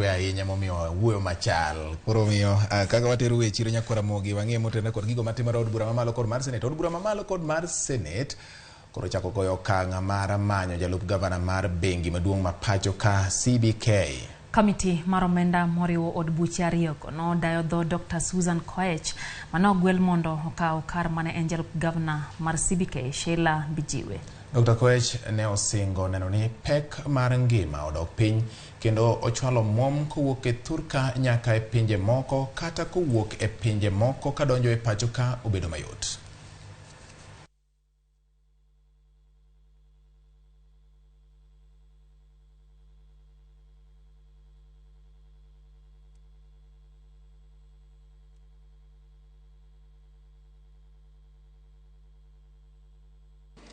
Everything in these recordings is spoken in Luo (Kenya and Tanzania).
ahinya momiyo wuoyo machal koro miyo kaka watero weche chiro nyakora Ramogi wang'e motenda kod gigo matimore od bura mamalo kod mar Senate. Od bura mamalo kod mar Senate koro chako goyo okang' mar manyo jalup gavana mar bengi maduong' ma pacho ka CBK. Komiti mar omenda moriwo od buche ariyogo nodayo dho Dr. Susan Koech manogwel mondo okaw kar mane en jalup gavana mar CBK Sheila Bijiwe. Dr. Koech ne osingo neno ni pek mar ngima odok piny kendo ochwalo mom kowuok e Thurka nyaka e pinje moko kata kowuok e pinje moko kadonjo e pacho ka obedo mayot.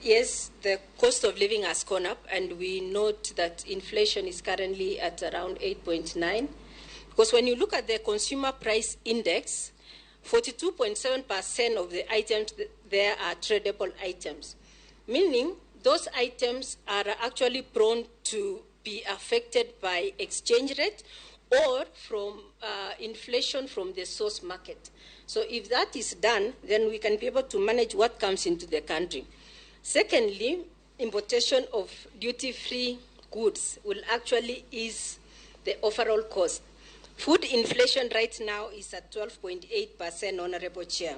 Yes, the cost of living has gone up, and we note that inflation is currently at around 8.9. Because when you look at the consumer price index, 42.7% of the items there are tradable items, meaning those items are actually prone to be affected by exchange rate or from inflation from the source market. So if that is done, then we can be able to manage what comes into the country. Secondly, importation of duty-free goods will actually ease the overall cost. Food inflation right now is at 12.8%, Honorable Chair.